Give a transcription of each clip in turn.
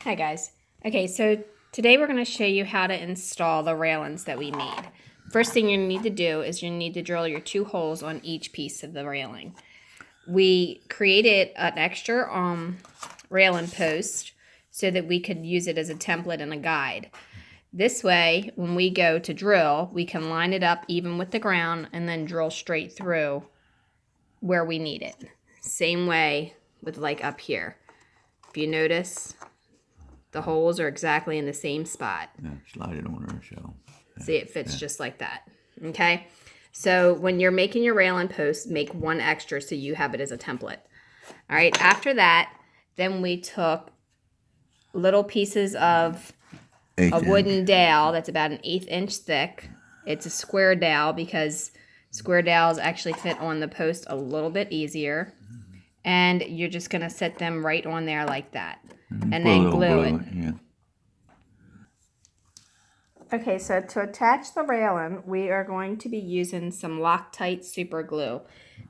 Hi guys. Okay, so today we're going to show you how to install the railings that we made. First thing you need to do is you need to drill your 2 holes on each piece of the railing. We created an extra railing post so that we could use it as a template and a guide. This way, when we go to drill, we can line it up even with the ground and then drill straight through where we need it. Same way with like up here. If you notice, the holes are exactly in the same spot. Yeah, slide it on her, so. Yeah. See, it fits just like that. Okay? So when you're making your railing post, make one extra so you have it as a template. All right, after that, then we took little pieces of a wooden dowel that's about an 1/8 inch thick. It's a square dowel because square dowels actually fit on the post a little bit easier. And you're just going to set them right on there like that. And then glue it. Yeah. Okay, so to attach the railing, we are going to be using some Loctite super glue.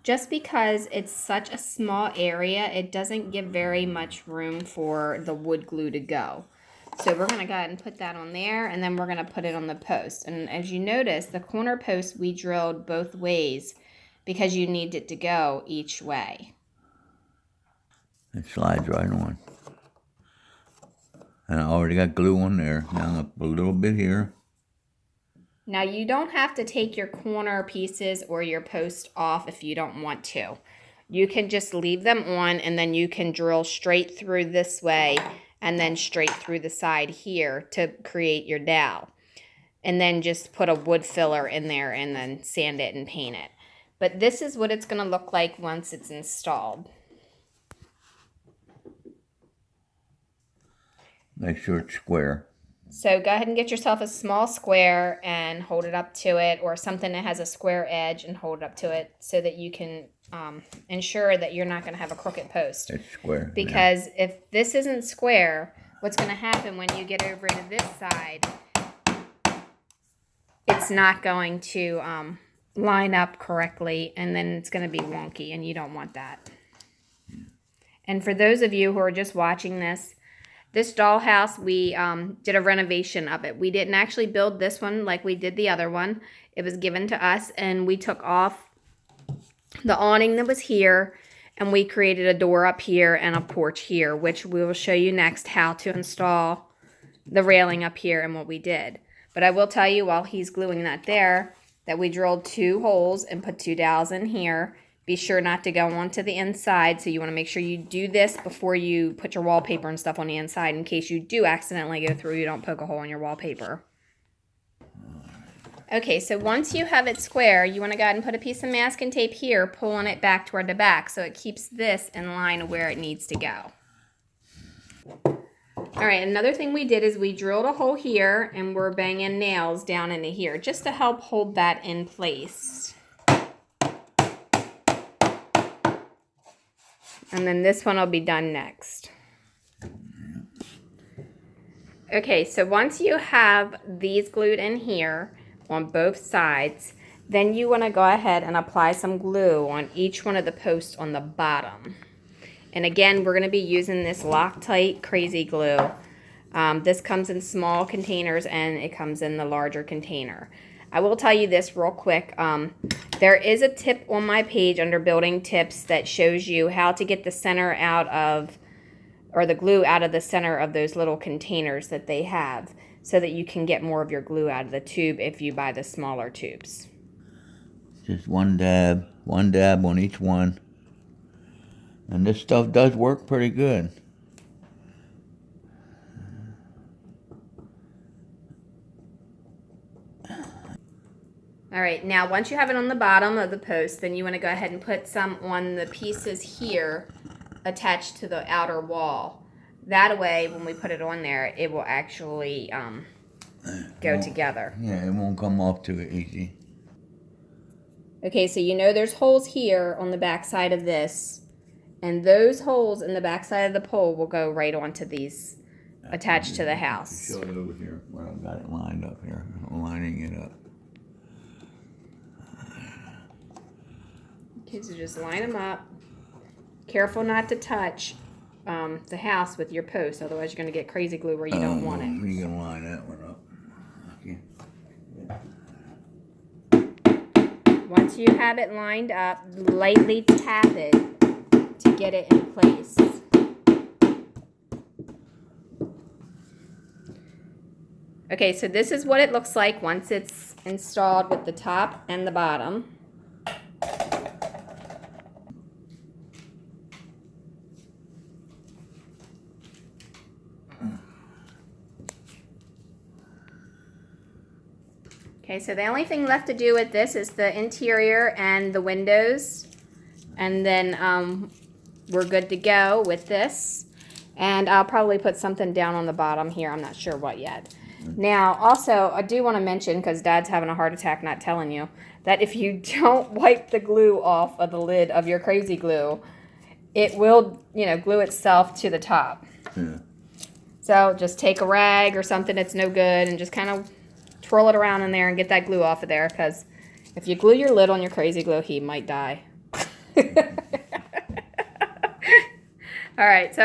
Just because it's such a small area, it doesn't give very much room for the wood glue to go. So we're going to go ahead and put that on there, and then we're going to put it on the post. And as you notice, the corner post we drilled both ways because you need it to go each way. It slides right on. And I already got glue on there. Now up a little bit here. Now you don't have to take your corner pieces or your post off if you don't want to. You can just leave them on and then you can drill straight through this way and then straight through the side here to create your dowel. And then just put a wood filler in there and then sand it and paint it. But this is what it's going to look like once it's installed. Make sure it's square. So go ahead and get yourself a small square and hold it up to it, or something that has a square edge and hold it up to it so that you can ensure that you're not going to have a crooked post. It's square. Because if this isn't square, what's going to happen when you get over to this side, it's not going to line up correctly, and then it's going to be wonky, and you don't want that. And for those of you who are just watching this dollhouse, we did a renovation of it. We didn't actually build this one like we did the other one. It was given to us, and we took off the awning that was here, and we created a door up here and a porch here, which we will show you next how to install the railing up here and what we did. But I will tell you while he's gluing that there, that we drilled 2 holes and put 2 dowels in here. Be sure not to go onto the inside, so you want to make sure you do this before you put your wallpaper and stuff on the inside in case you do accidentally go through, you don't poke a hole in your wallpaper. Okay, so once you have it square, you want to go ahead and put a piece of masking tape here, pulling it back toward the back so it keeps this in line where it needs to go. All right, another thing we did is we drilled a hole here and we're banging nails down into here just to help hold that in place. And then this one will be done next. Okay, so once you have these glued in here on both sides, then you want to go ahead and apply some glue on each one of the posts on the bottom. And again, we're going to be using this Loctite Crazy Glue. This comes in small containers and it comes in the larger container. I will tell you this real quick. There is a tip on my page under building tips that shows you how to get the center out of, or the glue out of the center of those little containers that they have, so that you can get more of your glue out of the tube if you buy the smaller tubes. Just one dab on each one. And this stuff does work pretty good. All right, now once you have it on the bottom of the post, then you want to go ahead and put some on the pieces here attached to the outer wall. That way, when we put it on there, it will actually go together. Yeah, it won't come off too easy. Okay, so you know there's holes here on the back side of this, and those holes in the back side of the pole will go right onto these attached to the house. Show it over here where I've got it lined up here. I'm lining it up. Okay, so just line them up. Careful not to touch. the house with your post. Otherwise, you're going to get crazy glue where you don't want it. You can line that one up. Okay. Once you have it lined up, lightly tap it to get it in place. Okay, so this is what it looks like once it's installed with the top and the bottom. Okay, so the only thing left to do with this is the interior and the windows. And then we're good to go with this. And I'll probably put something down on the bottom here. I'm not sure what yet. Now, also, I do want to mention, because Dad's having a heart attack not telling you, that if you don't wipe the glue off of the lid of your crazy glue, it will, glue itself to the top. Yeah. So just take a rag or something that's no good and just kind of twirl it around in there and get that glue off of there, because if you glue your lid on your crazy glue, he might die. All right, so